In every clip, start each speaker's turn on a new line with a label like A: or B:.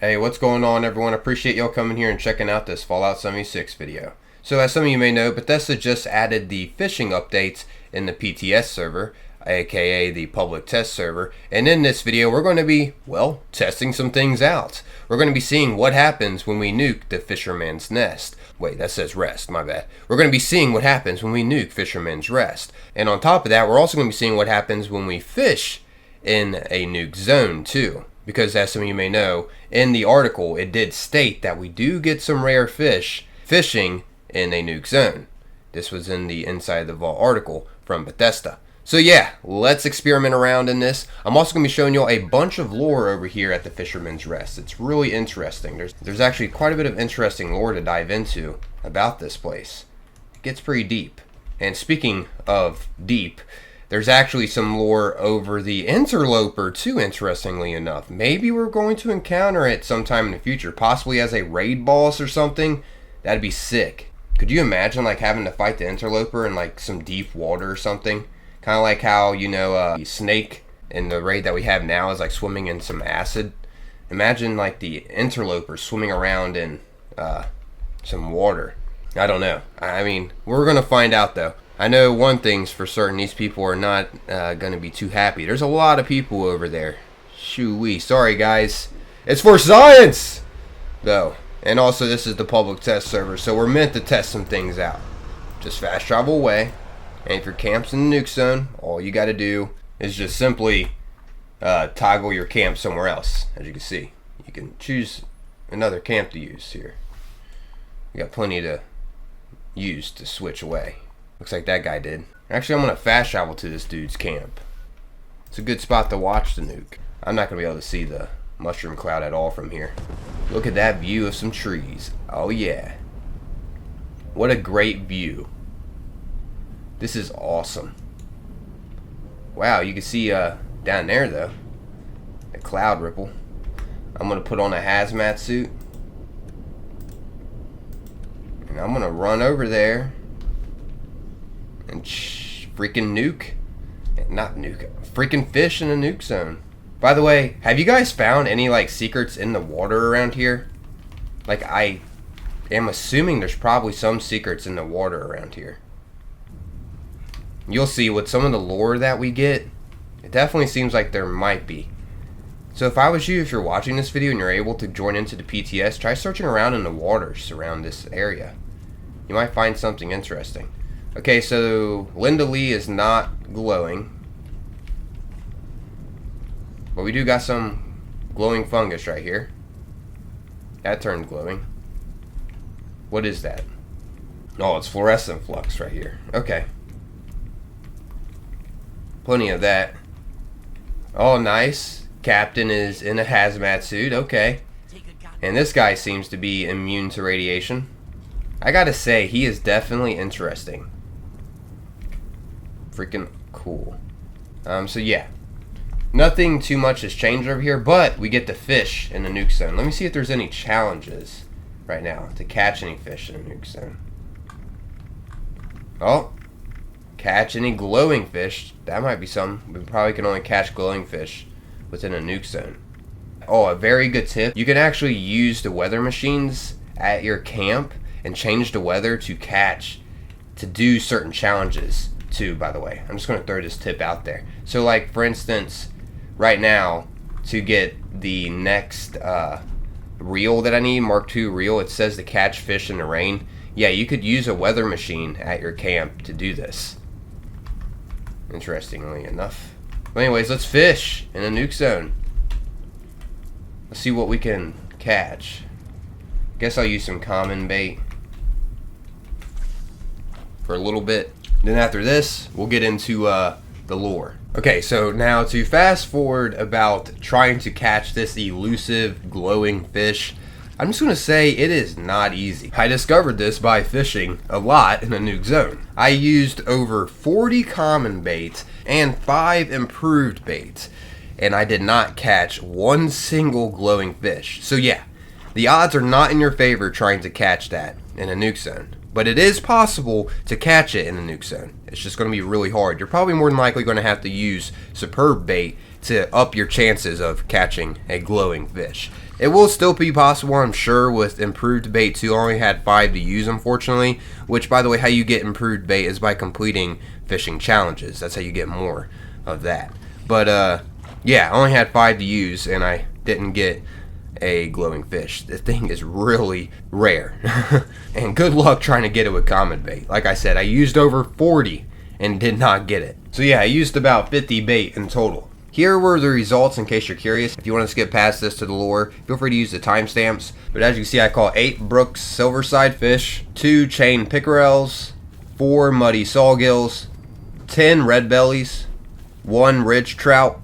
A: Hey, what's going on, everyone? Appreciate y'all coming here and checking out this Fallout 76 video. So as some of you may know, Bethesda just added the fishing updates in the PTS server, aka the public test server, and in this video we're going to be, well, testing some things out. We're going to be seeing what happens when we nuke the Fisherman's Nest. Wait, that says rest, my bad. We're going to be seeing what happens when we nuke Fisherman's Rest. And on top of that, we're also going to be seeing what happens when we fish in a nuke zone too. Because as some of you may know, in the article it did state that we do get some rare fish fishing in a nuke zone. This was in the Inside the Vault article from Bethesda. So yeah, let's experiment around in this. I'm also going to be showing you a bunch of lore over here at the Fisherman's Rest. It's really interesting. There's actually quite a bit of interesting lore to dive into about this place. It gets pretty deep. And speaking of deep, there's actually some lore over the Interloper too, interestingly enough. Maybe we're going to encounter it sometime in the future, possibly as a raid boss or something. That'd be sick. Could you imagine like having to fight the Interloper in like some deep water or something? Kind of like how, you know, the snake in the raid that we have now is like swimming in some acid. Imagine like the Interloper swimming around in some water. I don't know. I mean, we're going to find out though. I know one thing's for certain, these people are not going to be too happy. There's a lot of people over there. Shoo-wee. Sorry, guys. It's for science! Though. And also, this is the public test server, so we're meant to test some things out. Just fast travel away. And if your camp's in the nuke zone, all you got to do is just simply toggle your camp somewhere else. As you can see, you can choose another camp to use here. We got plenty to use to switch away. Looks like that guy did. Actually, I'm going to fast travel to this dude's camp. It's a good spot to watch the nuke. I'm not going to be able to see the mushroom cloud at all from here. Look at that view of some trees. Oh yeah. What a great view. This is awesome. Wow, you can see down there though, a cloud ripple. I'm going to put on a hazmat suit. And I'm going to run over there and freaking nuke, not nuke, freaking fish in a nuke zone. By the way, have you guys found any like secrets in the water around here? Like, I am assuming there's probably some secrets in the water around here. You'll see with some of the lore that we get, it definitely seems like there might be. So if I was you, if you're watching this video and you're able to join into the PTS, try searching around in the waters around this area. You might find something interesting. Okay, so Linda Lee is not glowing. But we do got some glowing fungus right here. That turned glowing. What is that? Oh, it's fluorescent flux right here. Okay. Plenty of that. Oh, nice. Captain is in a hazmat suit. Okay. And this guy seems to be immune to radiation. I gotta say, he is definitely interesting. Freaking cool. So yeah, nothing too much has changed over here, but we get to fish in the nuke zone. Let me see if there's any challenges right now to catch any fish in a nuke zone. Oh, catch any glowing fish. That might be some. We probably can only catch glowing fish within a nuke zone. Oh, a very good tip. You can actually use the weather machines at your camp and change the weather to do certain challenges too, by the way. I'm just going to throw this tip out there. So like, for instance, right now, to get the next reel that I need, Mark II reel, it says to catch fish in the rain. Yeah, you could use a weather machine at your camp to do this. Interestingly enough. But anyways, let's fish in a nuke zone. Let's see what we can catch. Guess I'll use some common bait for a little bit. Then after this, we'll get into the lore. Okay, so now to fast forward about trying to catch this elusive glowing fish, I'm just going to say it is not easy. I discovered this by fishing a lot in a nuke zone. I used over 40 common baits and 5 improved baits, and I did not catch one single glowing fish. So yeah, the odds are not in your favor trying to catch that in a nuke zone. But it is possible to catch it in the nuke zone. It's just going to be really hard. You're probably more than likely going to have to use superb bait to up your chances of catching a glowing fish. It will still be possible, I'm sure, with improved bait too. I only had 5 to use, unfortunately, which, by the way, how you get improved bait is by completing fishing challenges. That's how you get more of that. But yeah, I only had 5 to use, and I didn't get a glowing fish. The thing is really rare. And good luck trying to get it with common bait. Like I said, I used over 40 and did not get it. So yeah, I used about 50 bait in total. Here were the results in case you're curious. If you want to skip past this to the lure, feel free to use the timestamps. But as you can see, I caught 8 Brooks silverside fish, 2 chain pickerels, 4 muddy sawgills, 10 red bellies, 1 ridge trout,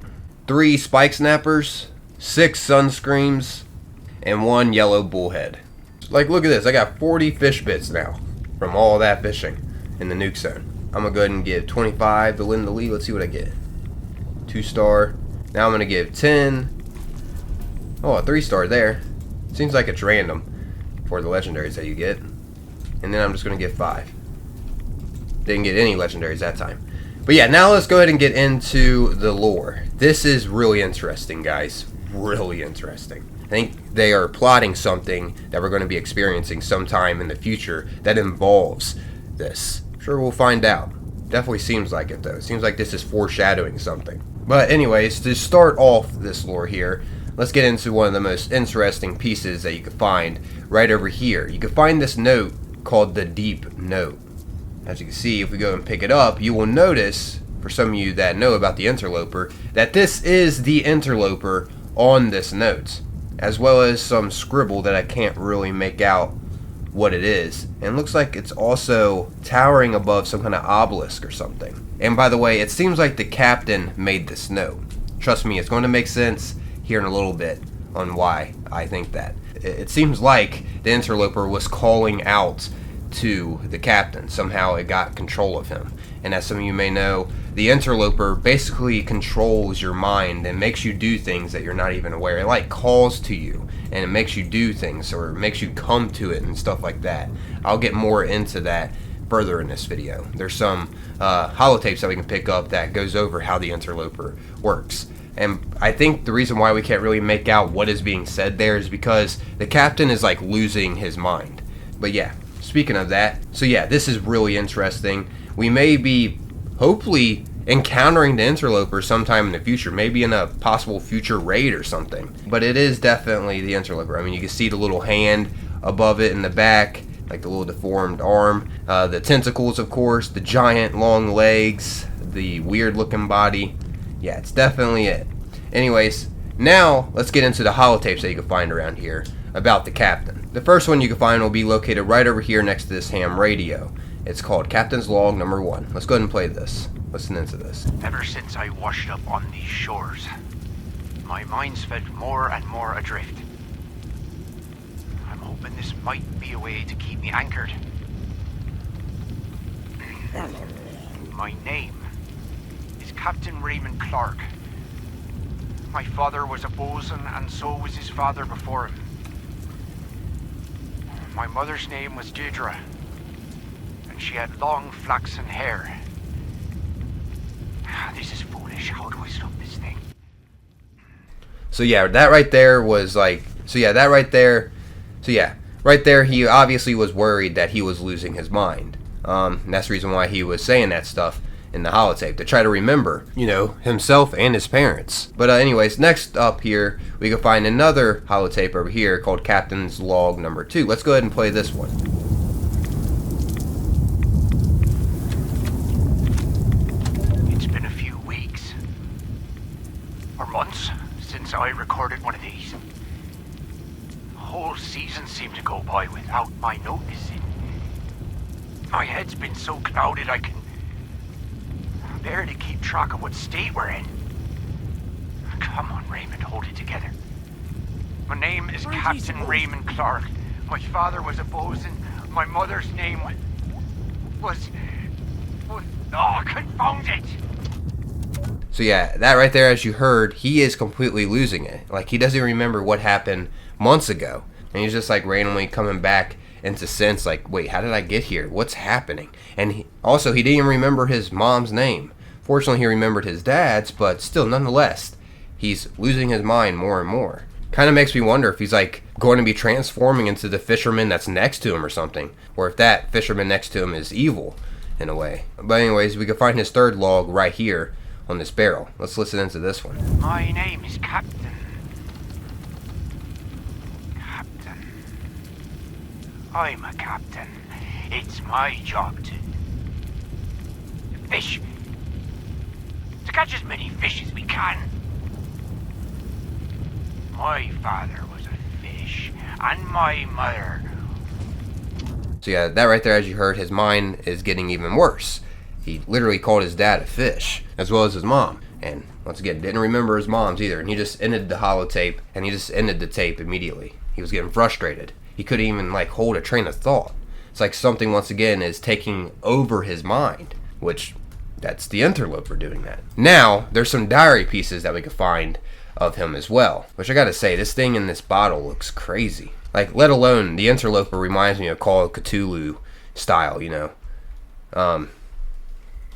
A: 3 spike snappers, 6 sunscreams, and 1 yellow bullhead. Like, look at this. I got 40 fish bits now from all that fishing in the nuke zone. I'm going to go ahead and give 25 to Linda Lee. Let's see what I get. 2-star. Now I'm going to give 10. Oh, a 3-star there. Seems like it's random for the legendaries that you get. And then I'm just going to give 5. Didn't get any legendaries that time. But yeah, now let's go ahead and get into the lore. This is really interesting, guys. Really interesting. I think they are plotting something that we're going to be experiencing sometime in the future that involves this. Sure, we'll find out. Definitely seems like it, though. Seems like this is foreshadowing something. But anyways, to start off this lore here, let's get into one of the most interesting pieces that you can find right over here. You can find this note called the Deep Note. As you can see, if we go and pick it up, you will notice, for some of you that know about the Interloper, that this is the Interloper on this note, as well as some scribble that I can't really make out what it is. And it looks like it's also towering above some kind of obelisk or something. And by the way, it seems like the captain made this note. Trust me, it's going to make sense here in a little bit on why I think that. It seems like the Interloper was calling out to the captain. Somehow it got control of him. And as some of you may know, the Interloper basically controls your mind and makes you do things that you're not even aware. It like calls to you and it makes you do things, or it makes you come to it and stuff like that. I'll get more into that further in this video. There's some holotapes that we can pick up that goes over how the Interloper works. And I think the reason why we can't really make out what is being said there is because the captain is like losing his mind. But yeah, speaking of that, so yeah, this is really interesting. We may be hopefully encountering the Interloper sometime in the future, maybe in a possible future raid or something. But it is definitely the Interloper. I mean, you can see the little hand above it in the back, like the little deformed arm, the tentacles, of course, the giant long legs, the weird looking body. Yeah, it's definitely it. Anyways, now let's get into the holotapes that you can find around here about the captain. The first one you can find will be located right over here next to this ham radio. It's called Captain's Log number 1. Let's go ahead and play this. Listen into this.
B: Ever since I washed up on these shores, my mind's felt more and more adrift. I'm hoping this might be a way to keep me anchored. My name is Captain Raymond Clark. My father was a bosun, and so was his father before him. My mother's name was Deirdre, and she had long flaxen hair. This is foolish. How do I stop this thing?
A: So yeah, that right there was like, right there he obviously was worried that he was losing his mind. And that's the reason why he was saying that stuff in the holotape, to try to remember, you know, himself and his parents. But anyways, next up here, we can find another holotape over here called Captain's Log number 2. Let's go ahead and play this one.
B: It's been a few weeks, or months, since I recorded one of these. The whole season seemed to go by without my noticing. My head's been so clouded I can barely keep track of what state we're in. Come on, Raymond, hold it together. My name is Captain Raymond Clark. My father was a bosun. My mother's name was oh, confound it!
A: So yeah, that right there, as you heard, he is completely losing it. Like, he doesn't remember what happened months ago. And he's just like randomly coming back into sense, like, wait, how did I get here? What's happening? And he didn't even remember his mom's name. Fortunately, he remembered his dad's, but still, nonetheless, he's losing his mind more and more. Kind of makes me wonder if he's like going to be transforming into the fisherman that's next to him or something, or if that fisherman next to him is evil in a way. But anyways, we can find his third log right here on this barrel. Let's listen into this one.
B: My name is Captain. I'm a captain. It's my job to fish. To catch as many fish as we can. My father was a fish, and my mother.
A: So yeah, that right there, as you heard, his mind is getting even worse. He literally called his dad a fish, as well as his mom. And once again, didn't remember his mom's either. And he just ended the holotape, and he just ended the tape immediately. He was getting frustrated. He couldn't even like hold a train of thought. It's like something once again is taking over his mind, which that's the interloper doing that. Now, there's some diary pieces that we could find of him as well, which I gotta say, this thing in this bottle looks crazy. Like, let alone, the interloper reminds me of Call of Cthulhu style, you know.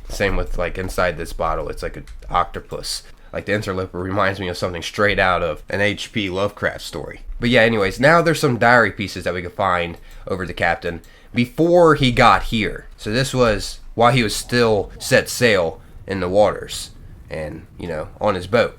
A: Same with, like, inside this bottle, it's like an octopus. Like, the interloper reminds me of something straight out of an H.P. Lovecraft story. But yeah, anyways, now there's some diary pieces that we could find over the captain before he got here. So this was while he was still set sail in the waters and, you know, on his boat.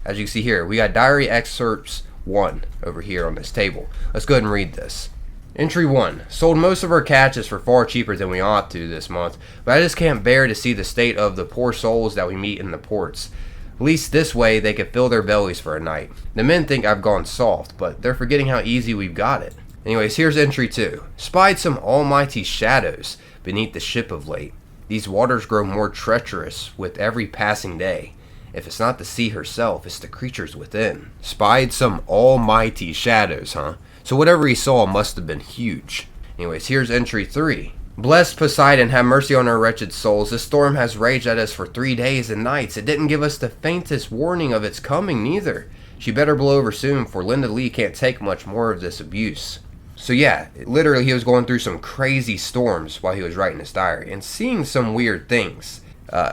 A: As you can see here, we got diary excerpts 1 over here on this table. Let's go ahead and read this. Entry 1. Sold most of our catches for far cheaper than we ought to this month, but I just can't bear to see the state of the poor souls that we meet in the ports. At least this way they could fill their bellies for a night. The men think I've gone soft, but they're forgetting how easy we've got it. Anyways, here's entry 2. Spied some almighty shadows beneath the ship of late. These waters grow more treacherous with every passing day. If it's not the sea herself, it's the creatures within. Spied some almighty shadows, huh? So whatever he saw must have been huge. Anyways, here's entry 3. Blessed Poseidon, have mercy on our wretched souls. This storm has raged at us for 3 days and nights. It didn't give us the faintest warning of its coming, neither. She better blow over soon, for Linda Lee can't take much more of this abuse. So yeah, literally he was going through some crazy storms while he was writing his diary and seeing some weird things.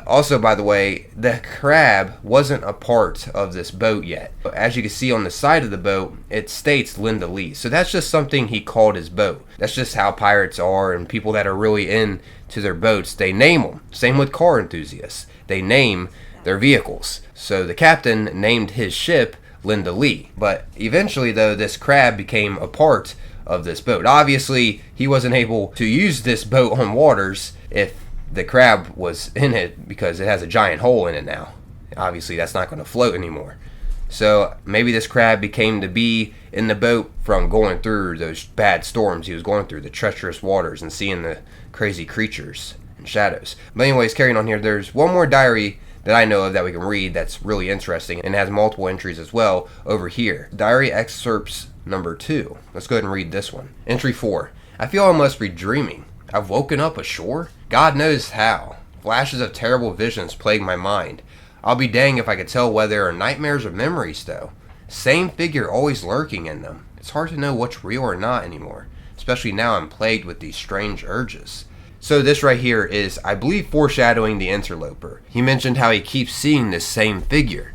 A: Also, by the way, the crab wasn't a part of this boat yet. As you can see on the side of the boat, it states Linda Lee. So that's just something he called his boat. That's just how pirates are, and people that are really into their boats, they name them. Same with car enthusiasts. They name their vehicles. So the captain named his ship Linda Lee. But eventually, though, this crab became a part of this boat. Obviously, he wasn't able to use this boat on waters if the crab was in it, because it has a giant hole in it now. Obviously, that's not going to float anymore. So maybe this crab became to be in the boat from going through those bad storms he was going through, the treacherous waters, and seeing the crazy creatures and shadows. But anyways, carrying on here, there's one more diary that I know of that we can read that's really interesting and has multiple entries as well over here. Diary excerpts number 2. Let's go ahead and read this one. Entry 4. I feel I must be dreaming. I've woken up ashore? God knows how. Flashes of terrible visions plague my mind. I'll be danged if I could tell whether they're nightmares or memories, though. Same figure always lurking in them. It's hard to know what's real or not anymore, especially now I'm plagued with these strange urges. So this right here is, I believe, foreshadowing the interloper. He mentioned how he keeps seeing this same figure,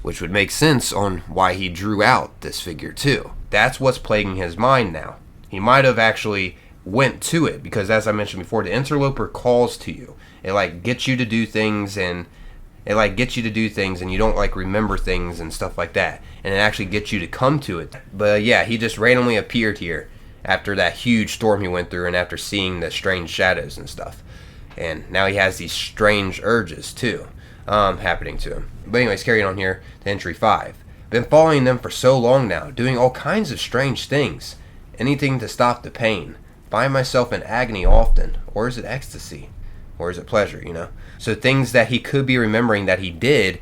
A: which would make sense on why he drew out this figure too. That's what's plaguing his mind now. He might have actually went to it, because as I mentioned before, the interloper calls to you. It like gets you to do things, and you don't like remember things and stuff like that, and it actually gets you to come to it. But yeah, he just randomly appeared here after that huge storm he went through and after seeing the strange shadows and stuff, and now he has these strange urges too happening to him. But anyways, carrying on here to entry 5. Been following them for so long now, doing all kinds of strange things, anything to stop the pain. Find myself in agony often. Or is it ecstasy? Or is it pleasure, you know? So things that he could be remembering that he did,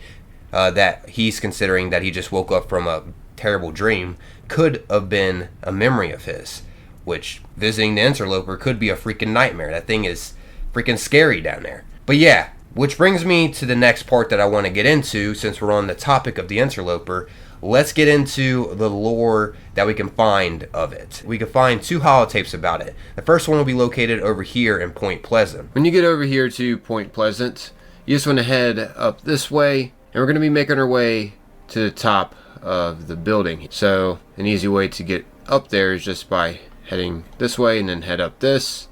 A: that he's considering that he just woke up from a terrible dream, could have been a memory of his. Which, visiting the interloper could be a freaking nightmare. That thing is freaking scary down there. But yeah, which brings me to the next part that I want to get into, since we're on the topic of the interloper. Let's get into the lore that we can find of it. We can find 2 holotapes about it. The first one will be located over here in Point Pleasant. When you get over here to Point Pleasant, you just want to head up this way, and we're going to be making our way to the top of the building. So an easy way to get up there is just by heading this way and then head up this,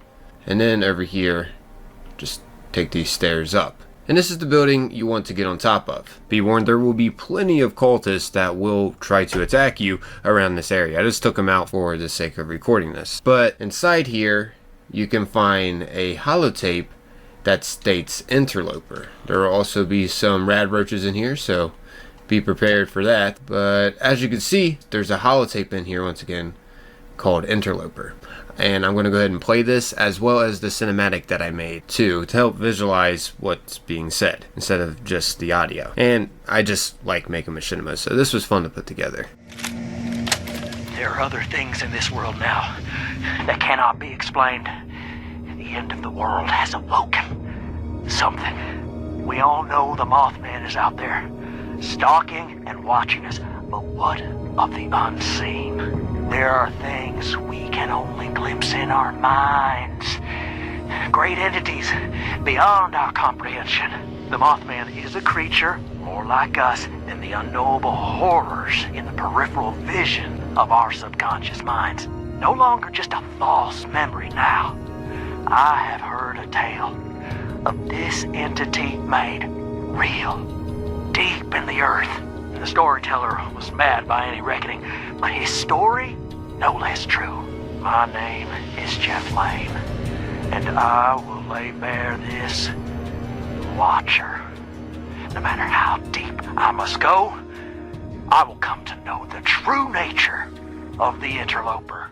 A: and then over here just take these stairs up. And this is the building you want to get on top of. Be warned, there will be plenty of cultists that will try to attack you around this area. I just took them out for the sake of recording this. But inside here, you can find a holotape that states Interloper. There will also be some rad roaches in here, so be prepared for that. But as you can see, there's a holotape in here once again called Interloper. And I'm going to go ahead and play this, as well as the cinematic that I made too, to help visualize what's being said instead of just the audio. And I just like making machinima, so this was fun to put together.
B: There are other things in this world now that cannot be explained. The end of the world has awoken. Something. We all know the Mothman is out there, stalking and watching us, but what of the unseen? There are things we can only glimpse in our minds. Great entities beyond our comprehension. The Mothman is a creature more like us than the unknowable horrors in the peripheral vision of our subconscious minds. No longer just a false memory now. I have heard a tale of this entity made real, deep in the earth. The storyteller was mad by any reckoning, but his story, no less true. My name is Jeff Lane, and I will lay bare this watcher. No matter how deep I must go, I will come to know the true nature of the Interloper.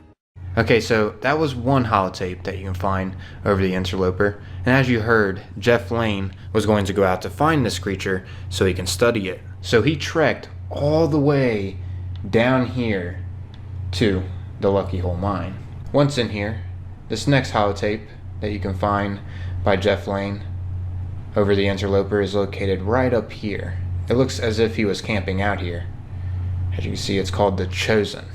C: Okay, so that was one holotape that you can find over the Interloper, and as you heard, Jeff Lane was going to go out to find this creature so he can study it. So he trekked all the way down here to the Lucky Hole Mine. Once in here, this next holotape that you can find by Jeff Lane over the Interloper is located right up here. It looks as if he was camping out here. As you can see, it's called The Chosen.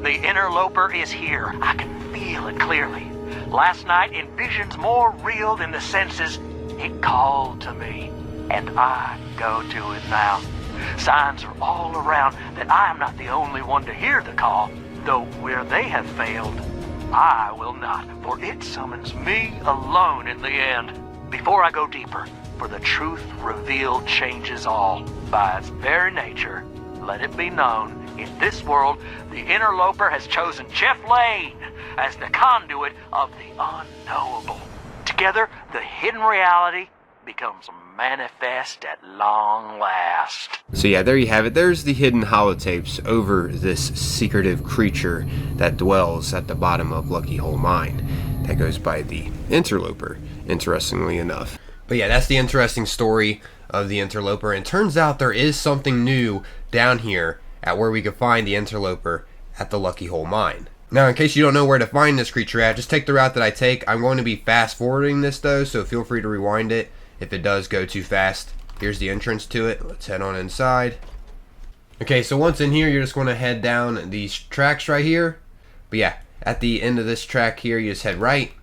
B: The Interloper is here. I can feel it clearly. Last night, in visions more real than the senses, it called to me, and I go to it now. Signs are all around that I am not the only one to hear the call, though where they have failed, I will not, for it summons me alone in the end. Before I go deeper, for the truth revealed changes all. By its very nature, let it be known, in this world, the Interloper has chosen Jeff Lane as the conduit of the unknowable. Together, the hidden reality becomes manifest at long last.
A: So yeah, there you have it. There's the hidden holotapes over this secretive creature that dwells at the bottom of Lucky Hole Mine. That goes by the Interloper, interestingly enough. But yeah, that's the interesting story of the Interloper. And turns out there is something new down here at where we could find the Interloper at the Lucky Hole Mine. Now, in case you don't know where to find this creature at, just take the route that I take. I'm going to be fast forwarding this though, so feel free to rewind it if it does go too fast. Here's the entrance to it. Let's head on inside. Okay, so once in here, you're just going to head down these tracks right here. But yeah, at the end of this track here, you just head right,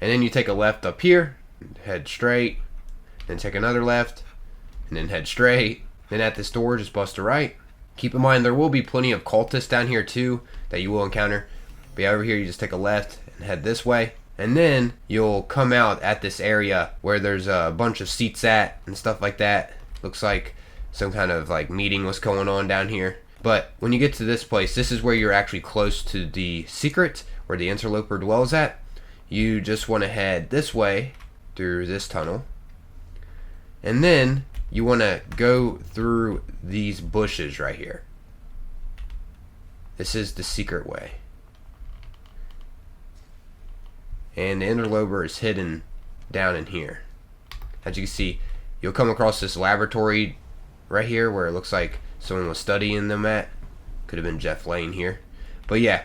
A: and then you take a left up here, head straight, then take another left, and then head straight. Then at this door, just bust a right. Keep in mind, there will be plenty of cultists down here too that you will encounter. But yeah, over here, you just take a left and head this way. And then you'll come out at this area where there's a bunch of seats at and stuff like that. Looks like some kind of like meeting was going on down here. But when you get to this place, this is where you're actually close to the secret, where the Interloper dwells at. You just want to head this way through this tunnel. And then you want to go through these bushes right here. This is the secret way. And the Interloper is hidden down in here. As you can see, you'll come across this laboratory right here where it looks like someone was studying them at. Could have been Jeff Lane here. But yeah,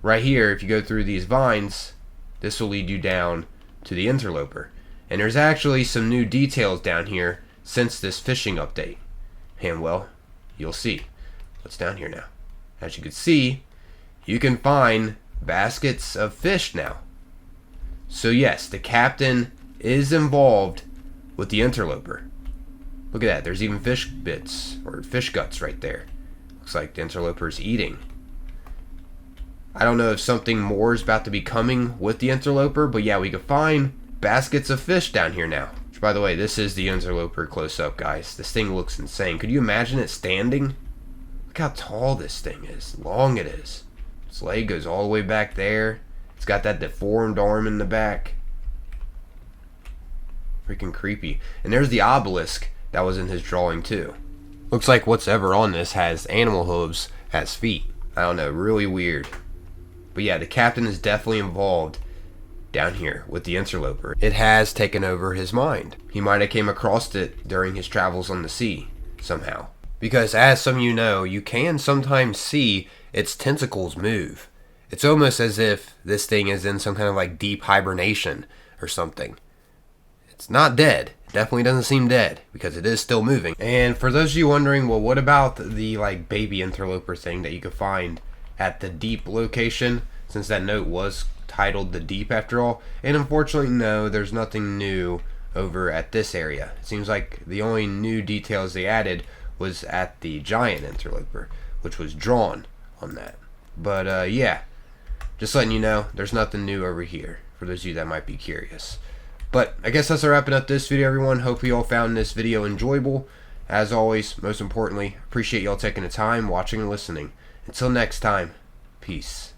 A: right here, if you go through these vines, this will lead you down to the Interloper. And there's actually some new details down here since this fishing update. And well, you'll see what's down here now. As you can see, you can find baskets of fish now. So yes, the captain is involved with the Interloper. Look at that, there's even fish bits, or fish guts right there. Looks like the interloper's eating. I don't know if something more is about to be coming with the interloper, but yeah, we can find baskets of fish down here now. Which, by the way, this is the interloper close-up, guys. This thing looks insane. Could you imagine it standing? Look how tall this thing is, long it is. Its leg goes all the way back there. It's got that deformed arm in the back. Freaking creepy. And there's the obelisk that was in his drawing too. Looks like what's ever on this has animal hooves as feet. I don't know, really weird. But yeah, the captain is definitely involved down here with the interloper. It has taken over his mind. He might have came across it during his travels on the sea somehow. Because as some of you know, you can sometimes see its tentacles move. It's almost as if this thing is in some kind of like deep hibernation or something. It's not dead. It definitely doesn't seem dead because it is still moving. And for those of you wondering, well, what about the like baby interloper thing that you could find at the deep location, since that note was titled the deep after all? And unfortunately, no, there's nothing new over at this area. It seems like the only new details they added was at the giant interloper, which was drawn on that. But yeah, just letting you know, there's nothing new over here for those of you that might be curious. But I guess that's wrapping up this video, everyone. Hope you all found this video enjoyable. As always, most importantly, appreciate y'all taking the time watching and listening. Until next time, peace.